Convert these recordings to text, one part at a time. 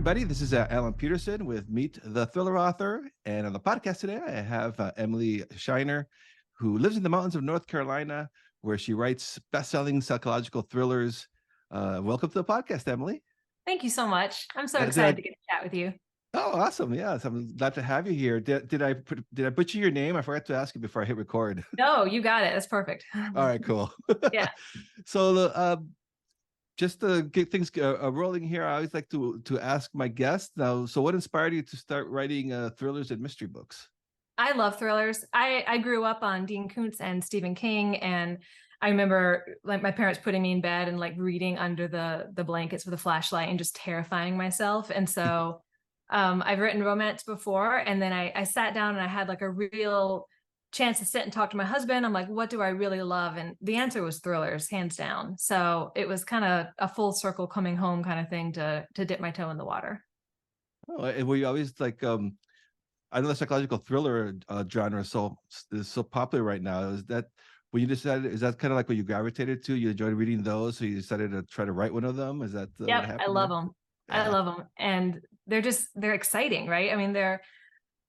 everybody. This is Alan Peterson with Meet the Thriller Author. And on the podcast today, I have Emily Shiner, who lives in the mountains of North Carolina, where she writes best-selling psychological thrillers. Welcome to the podcast, Emily. Thank you so much. I'm so Did excited to get to chat with you. Oh, awesome. Yes, I'm glad to have you here. Did I butcher your name? I forgot to ask you before I hit record. No, you got it. That's perfect. All right, cool. Yeah. So just to get things rolling here, I always like to ask my guests now. So what inspired you to start writing thrillers and mystery books? I love thrillers. I grew up on Dean Koontz and Stephen King, and I remember like my parents putting me in bed and like reading under the blankets with a flashlight and just terrifying myself. And so I've written romance before, and then I sat down and I had like a real chance to sit and talk to my husband. I'm like, what do I really love? And the answer was thrillers, hands down. So it was kind of a full circle coming home kind of thing to dip my toe in the water. Oh, and were you always like I know the psychological thriller genre is so popular right now. Is that when you decided? Is that kind of like what you gravitated to? You enjoyed reading those, so you decided to try to write one of them? Is that what Yep, happened I love there? them. I Yeah. love them. And they're exciting, right? I mean,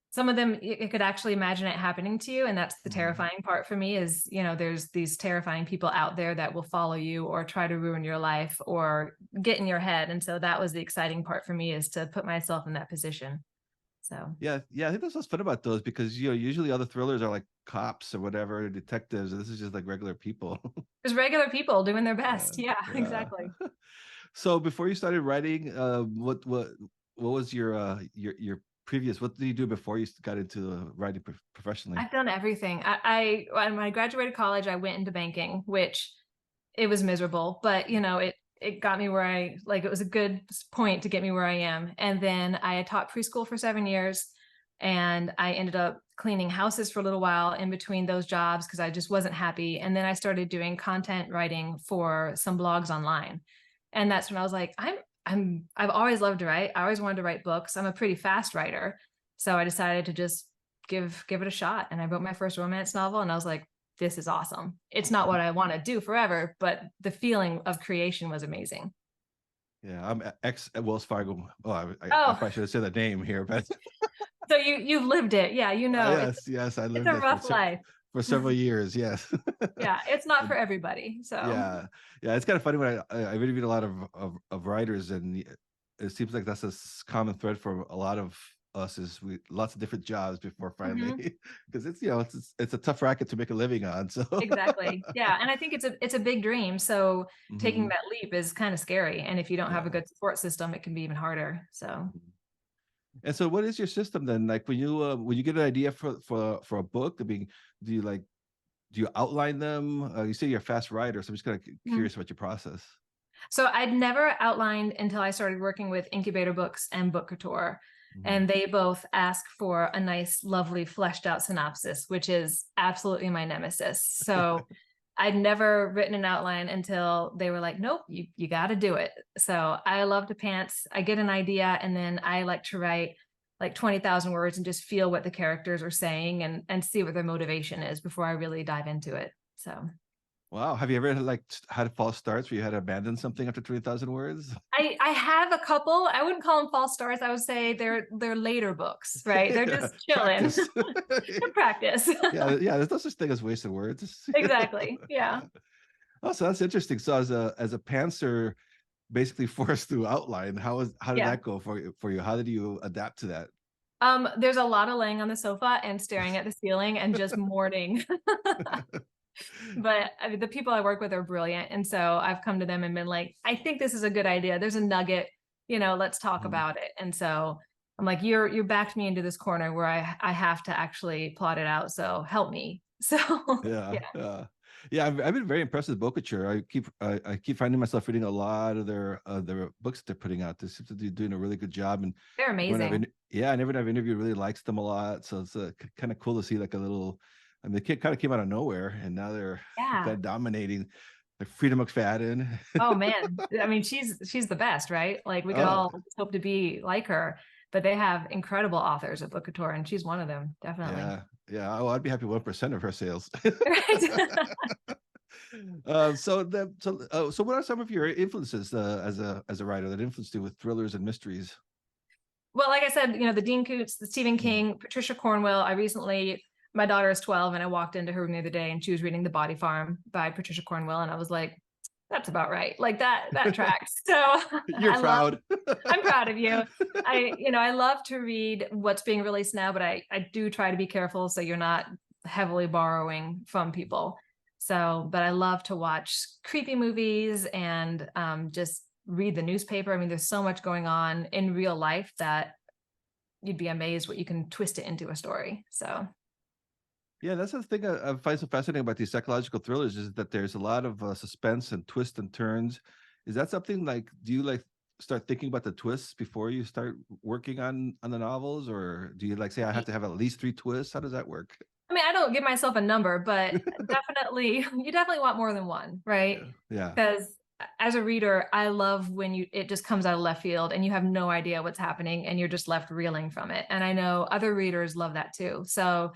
some of them, you could actually imagine it happening to you. And that's the Mhm. terrifying part for me is, there's these terrifying people out there that will follow you or try to ruin your life or get in your head. And so that was the exciting part for me, is to put myself in that position. So Yeah. I think that's what's fun about those, because usually other thrillers are like cops or whatever, detectives, and this is just like regular people. there's regular people doing their Yeah, best. Yeah, yeah. exactly. So before you started writing, what was your previous? What did you do before you got into writing professionally? I've done everything. When I graduated college, I went into banking, which it was miserable, but it got me where it was a good point to get me where I am. And then I had taught preschool for 7 years, and I ended up cleaning houses for a little while in between those jobs because I just wasn't happy. And then I started doing content writing for some blogs online. And that's when I was like, I've always loved to write. I always wanted to write books. I'm a pretty fast writer. So I decided to just give it a shot. And I wrote my first romance novel, and I was like, this is awesome. It's not what I want to do forever, but the feeling of creation was amazing. Yeah, I'm ex Wells Fargo. Oh, I Oh, probably should have said the name here, but so you've lived it. Yeah, yes, I it's lived a there rough life. for several years. Yes. Yeah, it's not And for everybody. So yeah, yeah, it's kind of funny when I interviewed a lot of writers, and it seems like that's a common thread for a lot of us, is we lots of different jobs before finally, mhm. because it's a tough racket to make a living on. So Exactly. Yeah. And I think it's a big dream. So taking Mhm. that leap is kind of scary. And if you don't have a Yeah. good support system, it can be even harder. So Mhm. And so, what is your system then? Like when you get an idea for a book, do you like do you outline them? You say you're a fast writer, so I'm just kind of mhm. curious about your process. So I'd never outlined until I started working with Incubator Books and Book Couture. Mhm. And they both ask for a nice, lovely, fleshed out synopsis, which is absolutely my nemesis. So I'd never written an outline until they were like, nope, you got to do it. So I love to pants. I get an idea, and then I like to write like 20,000 words and just feel what the characters are saying and see what their motivation is before I really dive into it. So Wow, have you ever like had false starts where you had to abandon something after 20,000 words? I have a couple. I wouldn't call them false starts. I would say they're later books, right? They're Yeah, just chilling. practice. Good practice. Yeah. There's no such thing as wasted words. Exactly. Yeah. Oh, so that's interesting. So as a pantser, basically forced to outline, how did Yeah. that go for you? How did you adapt to that? There's a lot of laying on the sofa and staring at the ceiling and just mourning. But I mean, the people I work with are brilliant. And so I've come to them and been like, I think this is a good idea. There's a nugget, let's talk Mhm. about it. And so I'm like, you backed me into this corner where I have to actually plot it out. So help me. So Yeah, yeah. yeah. I've been very impressed with Bokature. I keep finding myself reading a lot of their books that they're putting out. They seem to be doing a really good job. And They're amazing. and everyone I've interviewed really likes them a lot. So it's kind of cool to see like a little. I mean, the kid kind of came out of nowhere, and now they're kind Yeah. of dominating. Like Freedom McFadden. Oh man. I mean, she's the best, right? Like we could Oh, all hope to be like her, but they have incredible authors at Book Couture, and she's one of them, definitely. yeah, yeah. Oh, I'd be happy 1% of her sales. Right. So what are some of your influences as a writer that influenced you with thrillers and mysteries? Well, like I said, the Dean Koontz, the Stephen Mhm. King, Patricia Cornwell. My daughter is 12, and I walked into her room the other day, and she was reading The Body Farm by Patricia Cornwell, and I was like, "That's about right. Like that tracks." So You're proud. I'm proud of you. I love to read what's being released now, but I do try to be careful so you're not heavily borrowing from people. So, but I love to watch creepy movies and just read the newspaper. I mean, there's so much going on in real life that you'd be amazed what you can twist it into a story. So, Yeah, that's the thing I find so fascinating about these psychological thrillers is that there's a lot of suspense and twists and turns. Is that something like, do you like start thinking about the twists before you start working on the novels, or do you like say I have to have at least 3 twists? How does that work? I mean, I don't give myself a number, but definitely, you definitely want more than one, right? Yeah, yeah. Because as a reader, I love when it just comes out of left field and you have no idea what's happening and you're just left reeling from it. And I know other readers love that too. So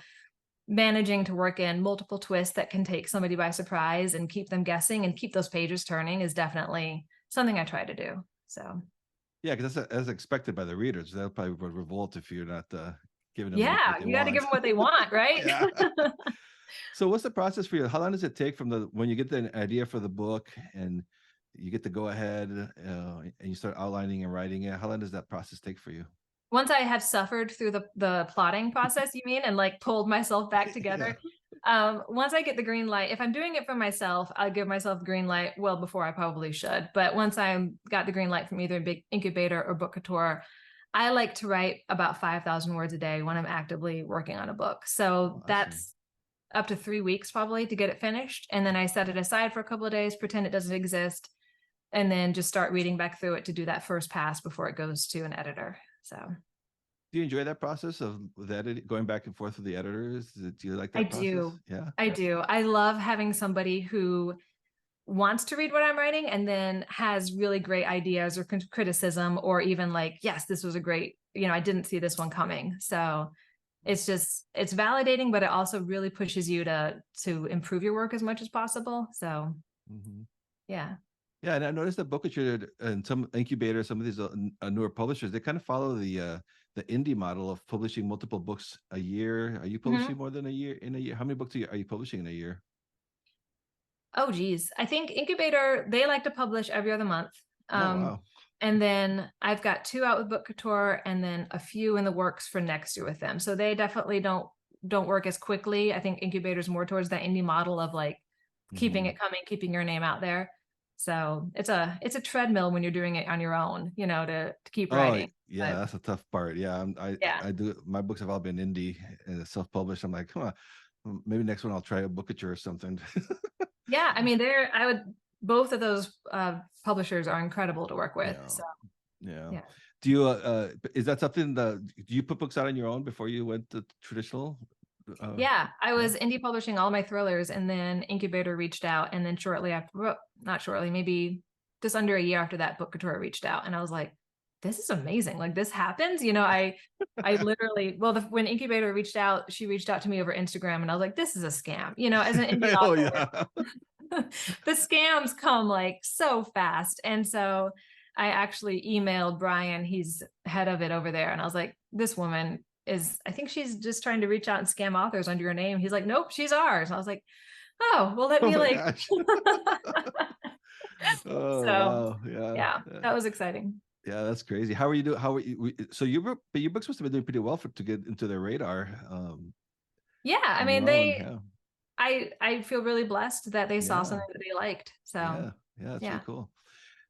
managing to work in multiple twists that can take somebody by surprise and keep them guessing and keep those pages turning is definitely something I try to do. So Yeah, because that's as expected by the readers. They'll probably would revolt if you're not giving them what yeah, they you got to give want. them what they want, right? Yeah. So what's the process for you? How long does it take from the when you get the idea for the book and you get to go ahead and you start outlining and writing it? How long does that process take for you? Once I have suffered through the plotting process, you mean, and like pulled myself back Yeah. together. Once I get the green light, if I'm doing it for myself, I'll give myself the green light well before I probably should. But once I got the green light from either a big incubator or book couture, I like to write about 5,000 words a day when I'm actively working on a book. Oh, So awesome. that's up to 3 weeks probably to get it finished. And then I set it aside for a couple of days, pretend it doesn't exist, and then just start reading back through it to do that first pass before it goes to an editor. So Do you enjoy that process of the edit going back and forth with the editors? Do you like I that process? do. Yeah. I do. I love having somebody who wants to read what I'm writing and then has really great ideas or criticism, or even like, yes, this was a great, I didn't see this one coming. So it's validating, but it also really pushes you to improve your work as much as possible. So Hmm. yeah. Yeah, and I noticed that Bookature and some incubators, some of these newer publishers, they kind of follow the indie model of publishing multiple books a year. Are you Mhm. publishing more than a year in a year? How many books are you publishing in a year? Oh, geez. I think Incubator, they like to publish every other month. Oh, Um, wow. and then I've got 2 out with Book Couture and then a few in the works for next year with them. So they definitely don't work as quickly. I think Incubator's more towards that indie model of like keeping Hmm. it coming, keeping your name out there. So it's a treadmill when you're doing it on your own, to keep Oh, writing. yeah, But that's a tough part. Yeah, yeah. I do. My books have all been indie and self-published. I'm like, huh, maybe next one I'll try a Bookature or something. Yeah, I mean, both of those publishers are incredible to work with. Yeah, So yeah. yeah. Do you is that something that do you put books out on your own before you went to traditional? Uh, Yeah, I yeah. was indie publishing all my thrillers, and then Incubator reached out, and then shortly after, well, not shortly, maybe just under a year after that, Book Couture reached out, and I was like, "This is amazing! Like this happens." I literally, well, when Incubator reached out, she reached out to me over Instagram, and I was like, "This is a scam." As an indie Oh author, yeah. the scams come like so fast, and so I actually emailed Brian, he's head of it over there, and I was like, "This woman I think she's just trying to reach out and scam authors under your name." He's like, "Nope, she's ours." And I was like, "Oh, well, let Oh me my like." gosh. Oh So wow. Yeah. yeah, Yeah. that was exciting. Yeah, that's crazy. How are you doing? How are you? So but your books must have been doing pretty well to get into their radar Yeah, I on your mean, own. Yeah. I feel really blessed that they saw Yeah. something that they liked. So Yeah. Yeah. That's really yeah. cool.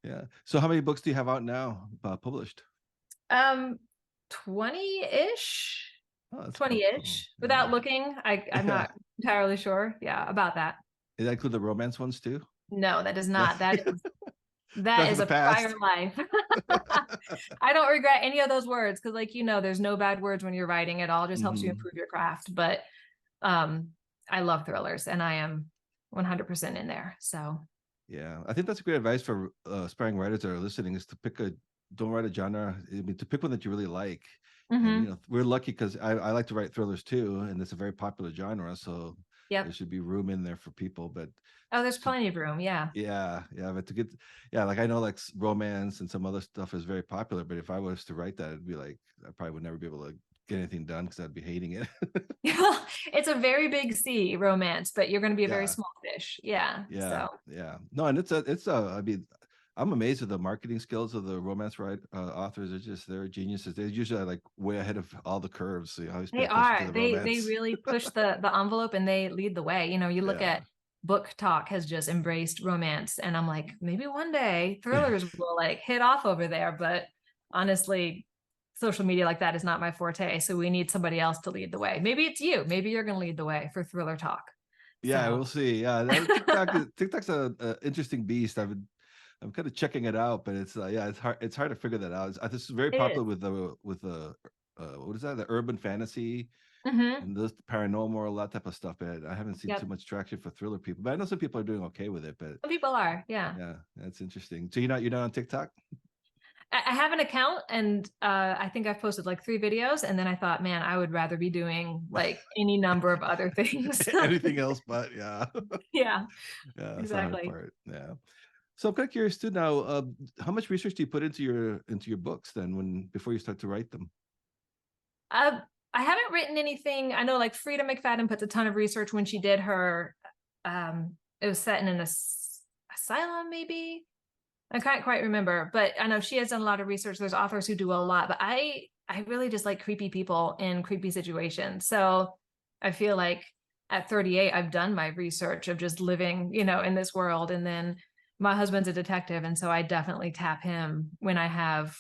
Yeah. So how many books do you have out now published? Um, 20-ish, Oh, that's cool. Cool. 20-ish. Yeah. Without looking, I'm Yeah. not entirely sure. Yeah, about that. Did that include the romance ones too? No, that does That's not. That that's is the a prior past. life. I don't regret any of those words because, like, there's no bad words when you're writing. It all just helps you Hmm. improve your craft. But um, I love thrillers, and I am 100% in there. So Yeah, I think that's a great advice for aspiring writers that are listening is to don't write a genre. I mean, to pick one that you really like. And mhm. we're lucky because I like to write thrillers too, and it's a very popular genre. So There Yep. should be room in there for people, but Oh, there's to, plenty of room. Yeah. yeah, but to get, yeah, like I know like romance and some other stuff is very popular, but if I was to write that, it'd be like I probably would never be able to get anything done because I'd be hating it. It's a very big sea, romance, but you're going to be a very Yeah, small fish. Yeah. yeah, So yeah. No, and I mean, I'm amazed at the marketing skills of the romance authors. They're geniuses. They're usually like way ahead of all the curves. So you always pay they attention to are. the They romance. really push the envelope and they lead the way. You know, you look Yeah. at Book Talk has just embraced romance, and I'm like, maybe one day thrillers will like hit off over there. But honestly, social media like that is not my forte. So we need somebody else to lead the way. Maybe it's you. Maybe you're going to lead the way for thriller talk. Yeah, So we'll see. Yeah, TikTok's a interesting beast. I'm kind of checking it out, but it's yeah, it's hard to figure that out. This is very it is. popular with the what is that? The urban fantasy Mm-hmm. and this paranormal, all that type of stuff. But I haven't seen too Yep. much traction for thriller people. But I know some people are doing okay with it. But Some people are. Yeah. yeah, that's interesting. So you're not on TikTok? I have an account and I think I've posted like 3 videos and then I thought, man, I would rather be doing like any number of other things. Anything else but yeah. Yeah, Yeah, that's the hard exactly. part. Yeah. So I'm kind of curious too now, how much research do you put into your books then when before you start to write them? Uh, I haven't written anything. I know like Frida McFadden puts a ton of research when she did her, it was set in an asylum, maybe. I can't quite remember, but I know she has done a lot of research. There's authors who do a lot, but I really just like creepy people in creepy situations. So I feel like at 38, I've done my research of just living, you know, in this world. And then my husband's a detective, and so I definitely tap him when I have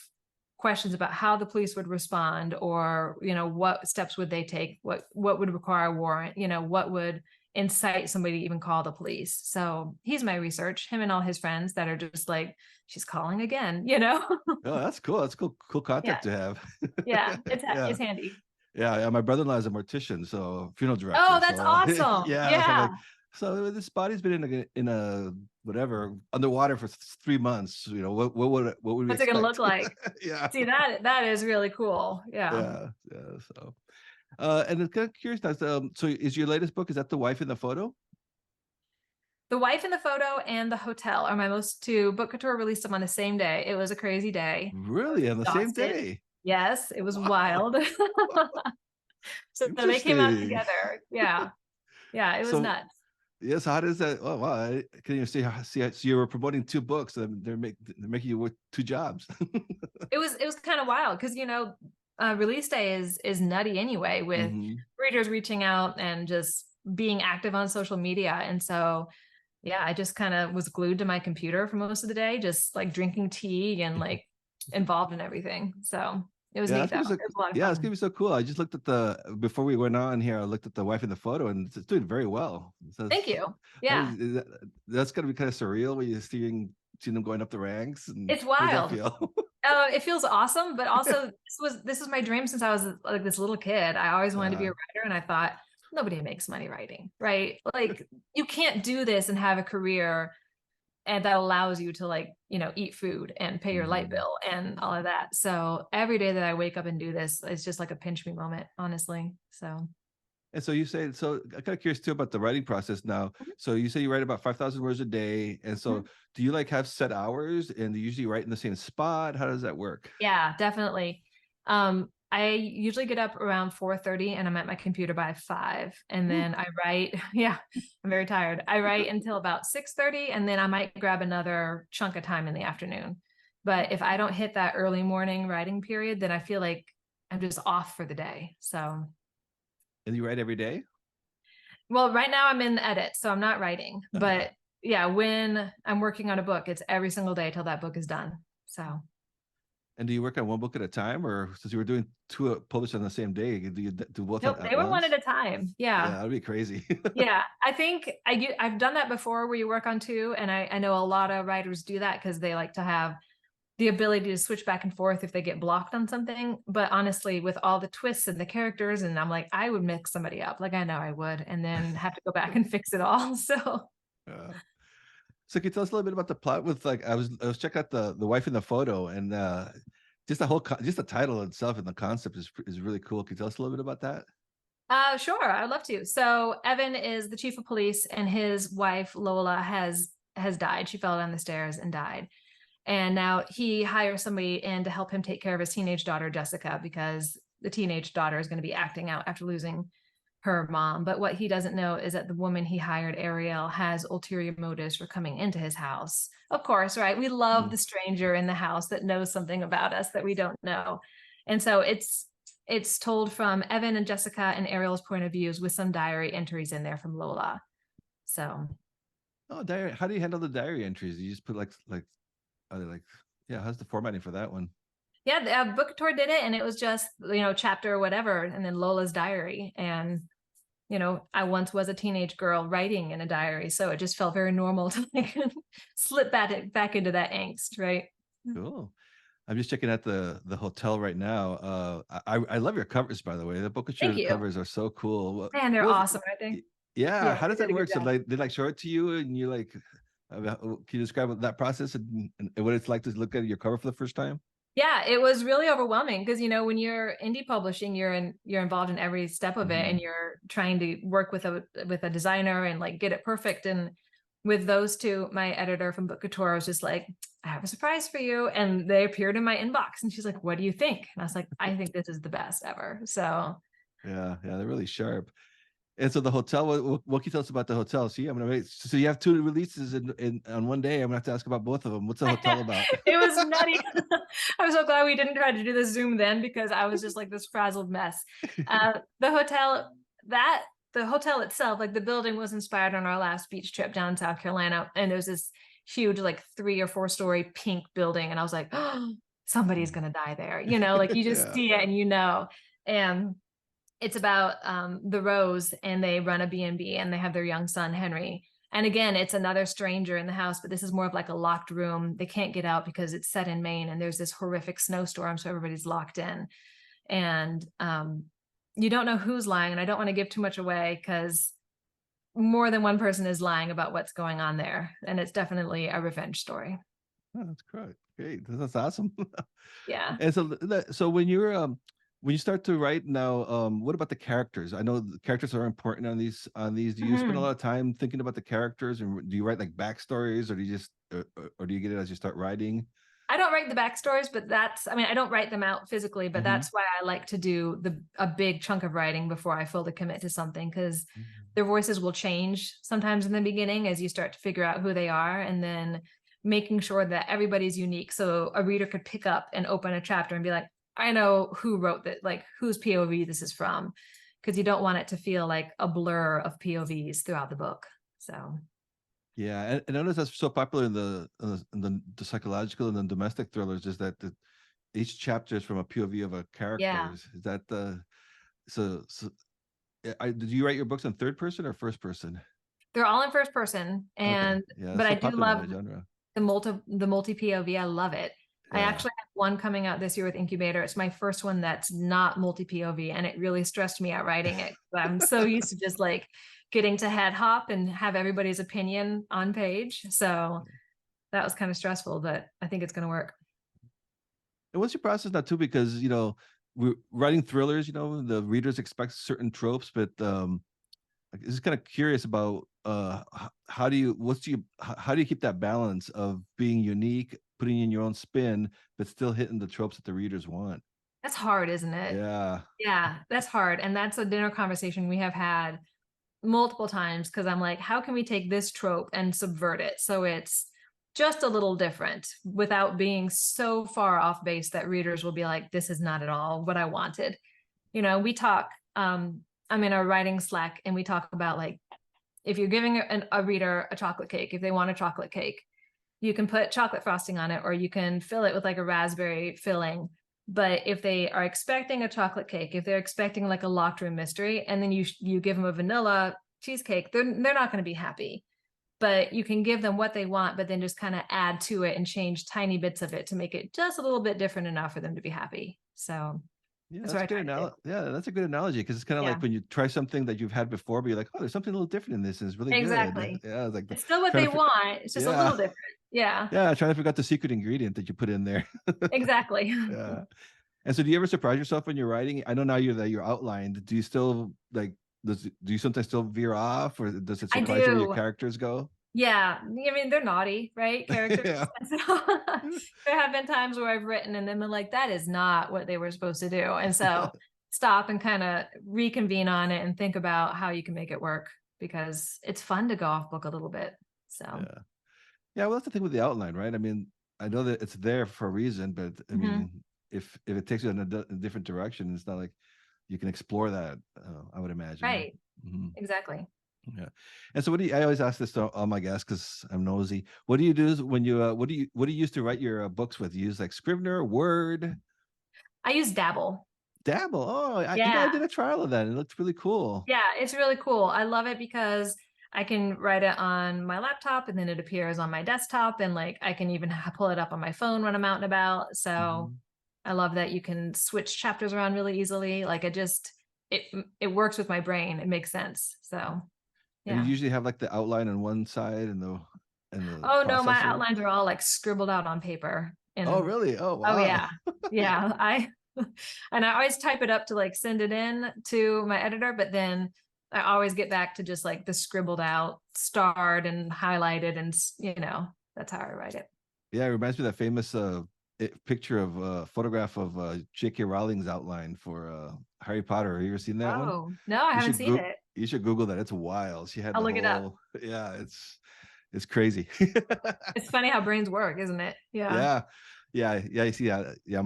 questions about how the police would respond, or you know, what steps would they take, what would require a warrant, you know, what would incite somebody to even call the police. So he's my research, him and all his friends that are just like, she's calling again, you know. Oh, that's cool. That's cool Yeah, contact to have. yeah, Yeah. it's handy. Yeah, my brother-in-law is a mortician, so funeral Oh, director. that's So awesome. yeah, so I'm Yeah. like, so this body's been in a whatever underwater for 3 months. You know, what would we What's it gonna look expect? like? Yeah, See, that is really cool. Yeah. yeah. So, and it's kind of curious now. So is your latest book, is that The Wife in the Photo? The Wife in the Photo and The Hotel are my most two. Book Couture released them on the same day. It was a crazy day. I was Really, on the same exhausted. day? Yes, it was Wow, wild. So they came out interesting. together. Yeah. Yeah, it was So nuts. yes, how does that? Oh wow! Can you see? So you were promoting two books, and they're making you work two jobs. It was kind of wild because you know, release day is nutty anyway, with Hmm. readers reaching out and just being active on social media. And so yeah, I just kind of was glued to my computer for most of the day, just like drinking tea and like involved in everything. So it was Yeah, neat that's though. gonna be so. It was a lot of Yeah, it's fun. gonna be so cool. I just looked at the before we went on here. I looked at The Wife in the Photo, and it's doing very well. So Thank you. how Yeah. that's gonna be kind of surreal when you're seeing them going up the ranks. And It's how does that wild. feel? It feels awesome, but also this was my dream since I was like this little kid. I always wanted to be a Uh, writer, and I thought nobody makes money writing, right? Like you can't do this and have a career and that allows you to like, you know, eat food and pay your light mhm. bill and all of that. So every day that I wake up and do this, it's just like a pinch me moment, honestly. So And so you say, so I'm kind of curious too about the writing process now. So you say you write about 5,000 words a day. And so mhm. do you like have set hours and do you usually write in the same spot? How does that work? Yeah, definitely. I usually get up around 4:30 and I'm at my computer by 5. And Woo. then I write, yeah, I'm very tired. I write until about 6:30 and then I might grab another chunk of time in the afternoon. But if I don't hit that early morning writing period, then I feel like I'm just off for the day. So, And you write every day? well, right now I'm in the edit, so I'm not writing. Uh-huh. But yeah, when I'm working on a book, it's every single day till that book is done. So, And do you work on one book at a time, or since you were doing two published on the same day, do you do both nope, at they were one at once? a time. Yeah. Yeah, that'd be crazy. Yeah, I think I've done that before where you work on two, and I know a lot of writers do that because they like to have the ability to switch back and forth if they get blocked on something. But honestly, with all the twists and the characters, and I'm like, I would mix somebody up, like I know I would, and then have to go back and fix it all. So Uh, so can you tell us a little bit about the plot with like I was checking out the wife in the photo and just the whole just the title itself and the concept is really cool. Can you tell us a little bit about that? Sure, I'd love to. So Evan is the chief of police, and his wife Lola has died. She fell down the stairs and died. And now he hires somebody in to help him take care of his teenage daughter Jessica, because the teenage daughter is going to be acting out after losing her mom. But what he doesn't know is that the woman he hired, Ariel, has ulterior motives for coming into his house. Of course, right? We love Mm. the stranger in the house that knows something about us that we don't know. And so it's told from Evan and Jessica and Ariel's point of views, with some diary entries in there from Lola. So Oh, diary. How do you handle the diary entries? You just put like are they like, yeah, how's the formatting for that one? yeah, the book tour did it, and it was just, chapter whatever, and then Lola's diary. And I once was a teenage girl writing in a diary, so it just felt very normal to like slip back into that angst, right? Cool. I'm just checking out the hotel right now. I love your covers, by the way. The Boca Thank Church you. covers are so cool. Man, they're What was, awesome, aren't they? yeah, Yeah, how they does that did a good work? So job. like they like show it to you and you're like, can you describe that process and what it's like to look at your cover for the first time? Yeah, it was really overwhelming because when you're indie publishing, you're involved in every step of it, and Hmm. you're trying to work with a designer and like get it perfect. And with those two, my editor from Book Couture was just like, I have a surprise for you. And they appeared in my inbox, and she's like, what do you think? And I was like, I think this is the best ever. So Yeah, they're really sharp. And so the hotel, what can you tell us about the hotel? See, I'm gonna wait. So you have two releases in on one day. I'm gonna have to ask about both of them. What's the hotel about? it was nutty. I'm so glad we didn't try to do the Zoom then, because I was just like this frazzled mess. The hotel that the hotel itself, like the building, was inspired on our last beach trip down in South Carolina, and there's this huge like 3 or 4 story pink building, and I was like, oh, somebody's gonna die there. Like you just Yeah. see it and and it's about the Rose, and they run a B&B, and they have their young son Henry. And again, it's another stranger in the house, but this is more of like a locked room. They can't get out because it's set in Maine, and there's this horrific snowstorm, so everybody's locked in. And you don't know who's lying, and I don't want to give too much away because more than one person is lying about what's going on there, and it's definitely a revenge story. Oh, that's great. Great. That's awesome. Yeah. And so so when you start to write now, what about the characters? I know the characters are important on these. Do you spend a Mhm. lot of time thinking about the characters, and do you write like backstories, or do you just or do you get it as you start writing? I don't write the backstories, but I mean, I don't write them out physically, but Hmm. that's why I like to do a big chunk of writing before I fully commit to something, because their voices will change sometimes in the beginning as you start to figure out who they are, and then making sure that everybody's unique. So a reader could pick up and open a chapter and be like, I know who wrote that, like whose POV this is from, because you don't want it to feel like a blur of POVs throughout the book. So Yeah, and I notice that's so popular in the psychological and the domestic thrillers is that each chapter is from a POV of a character. yeah, Is that the so did you write your books in third person or first person? they're all in first person, Okay, and yeah, but that's I so do popular in love that genre. the multi POV. I love it. I Yeah. actually have one coming out this year with Incubator. It's my first one that's not multi POV, and it really stressed me out writing it. I'm so used to just like getting to head hop and have everybody's opinion on page. So that was kind of stressful, but I think it's going to work. And what's your process now too? Because we're writing thrillers. The readers expect certain tropes, but like, just kind of curious about how do you how do you keep that balance of being unique, putting in your own spin, but still hitting the tropes that the readers want? That's hard, isn't it? Yeah. Yeah, that's hard. And that's a dinner conversation we have had multiple times, because I'm like, how can we take this trope and subvert it so it's just a little different without being so far off base that readers will be like, this is not at all what I wanted. We talk, I'm in our writing Slack, and we talk about like, if you're giving a reader a chocolate cake, if they want a chocolate cake, you can put chocolate frosting on it, or you can fill it with like a raspberry filling. But if they are expecting a chocolate cake, if they're expecting like a locked room mystery, and then you give them a vanilla cheesecake, they're not going to be happy. But you can give them what they want, but then just kind of add to it and change tiny bits of it to make it just a little bit different enough for them to be happy. So Yeah, that's that's what a I good try to do. analogy. Yeah, that's a good analogy because it's kind of like Yeah, when you try something that you've had before, but you're like, oh, there's something a little different in this, and it's really good. exactly. Yeah, it's like It's still what trying they to, want. It's just a yeah, little different. Yeah, yeah, trying to figure out the secret ingredient that you put in there. exactly. Yeah. And so do you ever surprise yourself when you're writing? I know now you're outlined. Do you still like do you sometimes still veer off, or does it I surprise you where your do. characters go? Yeah, I mean they're naughty, right? Characters. Yeah. So there have been times where I've written and then been like, that is not what they were supposed to do. And so stop and kind of reconvene on it and think about how you can make it work because it's fun to go off book a little bit. So Yeah. Yeah, well, that's the thing with the outline, right? I mean, I know that it's there for a reason, but I mhm. mean, if it takes you in a different direction, it's not like you can explore that. I would imagine. Right. Mhm. Exactly. Yeah. And so, what do you? I always ask this to all my guests because I'm nosy. What do you do when you? What do you use to write your books with? You use like Scrivener, Word, I use Dabble. Dabble. Oh, I Yeah. did a trial of that. It looked really cool. Yeah, it's really cool. I love it because I can write it on my laptop and then it appears on my desktop and like I can even pull it up on my phone when I'm out and about. So Mhm. I love that you can switch chapters around really easily. Like it it works with my brain. It makes sense. So And you yeah. usually have like the outline on one side and the Oh no, my processor. outlines are all like scribbled out on paper. Oh, And really? Oh, oh wow. yeah. Yeah. I and I always type it up to like send it in to my editor, but then I always get back to just like the scribbled out, starred and highlighted, and that's how I write it. Yeah, it reminds me of that famous picture of photograph of J.K. Rowling's outline for Harry Potter. Have you ever seen that one? Oh no, I haven't seen it. You should Google that. It's wild. She had I'll the look it up. whole yeah, it's crazy. It's funny how brains work, isn't it? Yeah, Yeah. Yeah, yeah, you see that. Yeah,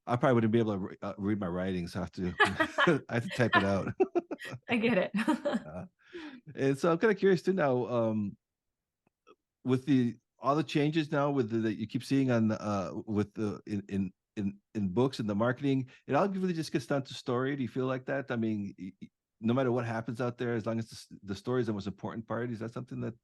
I probably wouldn't be able to read my writing, so I have to I have to type it out. I get it. Uh, and so I'm kind of curious too now. With the all the changes now with that you keep seeing on with the in books and the marketing, it all really just gets down to story. Do you feel like that? I mean, no matter what happens out there, as long as the story is the most important part, is that something that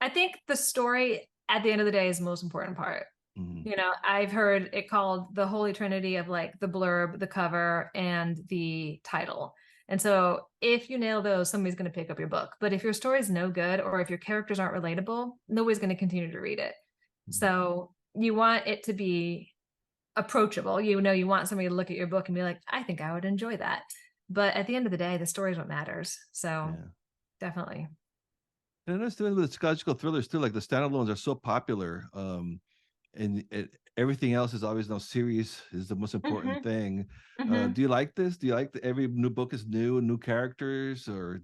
I think the story at the end of the day is the most important part. Mhm. I've heard it called the holy trinity of like the blurb, the cover, and the title. And so if you nail those, somebody's going to pick up your book. But if your story is no good or if your characters aren't relatable, nobody's going to continue to read it. Mhm. So you want it to be approachable. You want somebody to look at your book and be like, I think I would enjoy that. But at the end of the day, the story is what matters. So Yeah. definitely. And I noticed doing with psychological thrillers too, like the standalones are so popular. And everything else is always no series is the most important Hmm. thing. Hmm. Do you like this? Do you like that every new book is new characters, or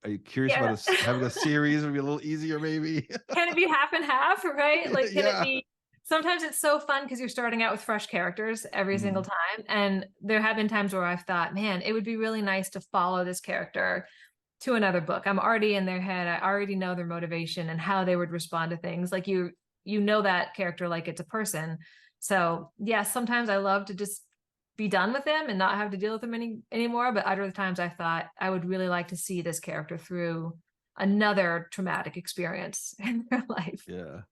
are you curious about Yeah. having a series would be a little easier, maybe? Can it be half and half, right? Like, can it Yeah. be? Sometimes it's so fun because you're starting out with fresh characters every single Mhm. time. And there have been times where I've thought, man, it would be really nice to follow this character to another book. I'm already in their head. I already know their motivation and how they would respond to things. Like you know that character like it's a person. So yeah, sometimes I love to just be done with them and not have to deal with them anymore. But other times I thought I would really like to see this character through another traumatic experience in their life. Yeah.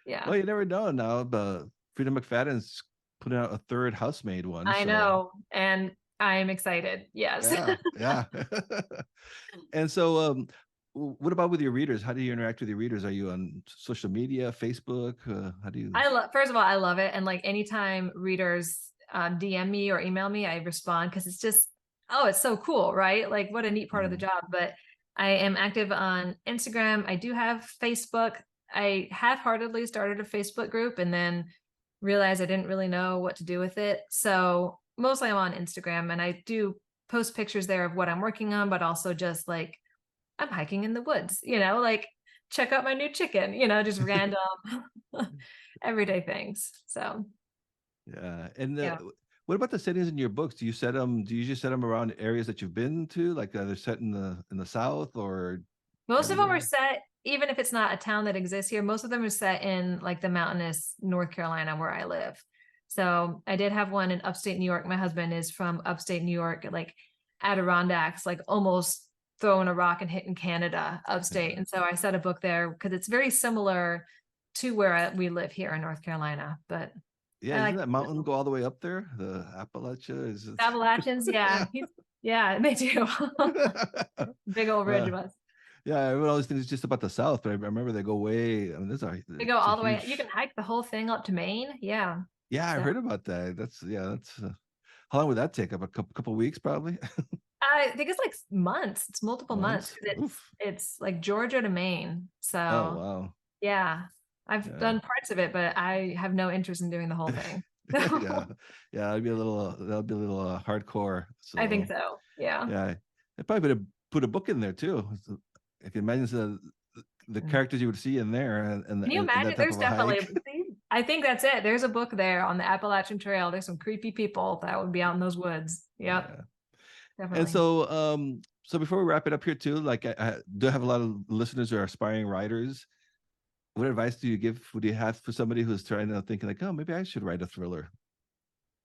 Yeah. Well, you never know now, but Freedom McFadden's putting out a third housemaid one. I So know. And I'm excited. Yes. yeah, yeah. And so what about with your readers? How do you interact with your readers? Are you on social media, Facebook? How do you First of all, I love it. And like anytime readers DM me or email me, I respond because it's just, oh, it's so cool, right? Like what a neat part of the Mhm. job. But I am active on Instagram. I do have Facebook. I half-heartedly started a Facebook group and then realized I didn't really know what to do with it. So mostly I'm on Instagram and I do post pictures there of what I'm working on, but also just like I'm hiking in the woods, like check out my new chicken, just random everyday things. So, Yeah. And yeah. what about the settings in your books? Do you usually set them around areas that you've been to? Like they're set in the South or Most of them are anywhere? set, even if it's not a town that exists here, most of them are set in like the mountainous North Carolina where I live. So I did have one in upstate New York. My husband is from upstate New York, like Adirondacks, like almost throwing a rock and hitting Canada upstate. Yeah. And so I set a book there because it's very similar to where we live here in North Carolina. But Yeah, I doesn't like that mountain go all the way up there? The Appalachia is it? Appalachians. Yeah. Yeah. Yeah, they do. Big old ridge Uh, of us. yeah, everyone always thinks it's just about the South, but I remember they go way. I mean, They go it's a all the way. You huge. can hike the whole thing up to Maine. Yeah. Yeah, I So heard about that. That's how long would that take? Up a couple weeks, probably. I think it's like months. It's multiple months Months. because Oof. it's like Georgia to Maine. Oh So wow. yeah, I've Yeah. done parts of it, but I have no interest in doing the whole thing. Yeah. Yeah. That'd be a little hardcore. I think So so. Yeah. yeah, I probably put a book in there too. So if you imagine the Mm. characters you would see in there Can you and imagine? that type There's of a definitely, hike. see, I think that's it. There's a book there on the Appalachian Trail. There's some creepy people that would be out in those woods. Yep, Yeah. And definitely. so before we wrap it up here too, like I do have a lot of listeners who are aspiring writers. What advice would you have for somebody who's trying to think like, oh, maybe I should write a thriller?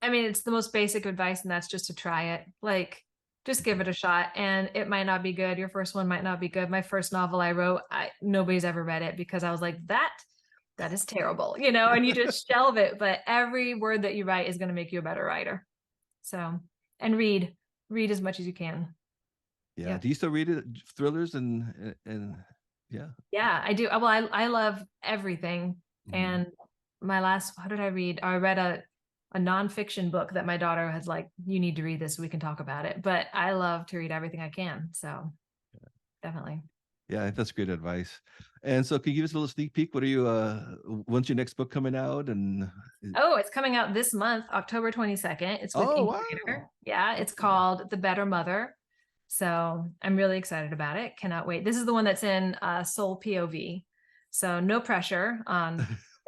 I mean, it's the most basic advice, and that's just to try it. Like, just give Mhm. it a shot, and it might not be good. Your first one might not be good. My first novel I wrote, nobody's ever read it because I was like, that is terrible, and you just shelve it. But every word that you write is going to make you a better writer. So, and read as much as you can. Yeah. Yeah. Do you still read it, thrillers and yeah. Yeah, I do. Well, I love everything. Mhm. And my last, what did I read? I read a nonfiction book that my daughter has like, you need to read this so we can talk about it. But I love to read everything I can. So definitely. Yeah, that's great advice. And so, can you give us a little sneak peek? What are you? When's your next book coming out? And Oh, it's coming out this month, October 22nd. It's with oh Incubator. wow, Yeah, oh it's cool. called The Better Mother. So I'm really excited about it. Cannot wait. This is the one that's in Soul POV. So no pressure on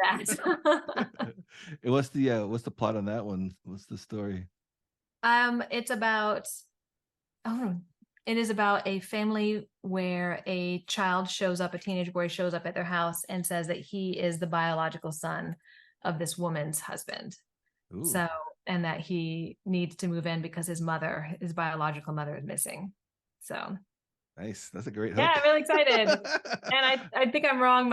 that. And what's the plot on that one? What's the story? It's about oh, it is about a family where a child shows up, a teenage boy shows up at their house and says that he is the biological son of this woman's husband. Ooh, So, and that he needs to move in because his biological mother is missing. So, nice. That's a great yeah, hook. I'm really excited. And I think I'm wrong.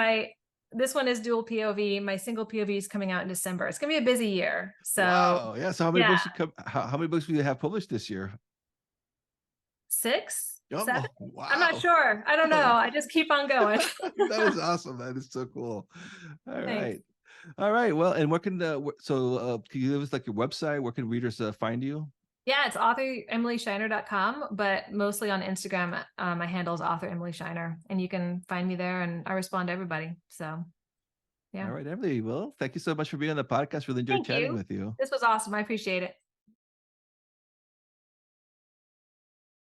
This one is dual POV. My single POV is coming out in December. It's gonna be a busy year. So, Wow. Yeah. So, how many yeah, books how many books will you have published this year? 6, 7. Oh, I'm not wow. sure. I don't know. I just keep on going. That is awesome. That is so cool. All Thanks. right. All right. Well, and what can can you give us like your website? Where can readers find you? Yeah, it's authoremilyshiner.com, but mostly on Instagram. My handle is author Emily Shiner, and you can find me there, and I respond to everybody. So, All yeah. right, Emily. Well, thank you so much for being on the podcast. Really enjoyed Thank chatting you. with you. This was awesome. I appreciate it.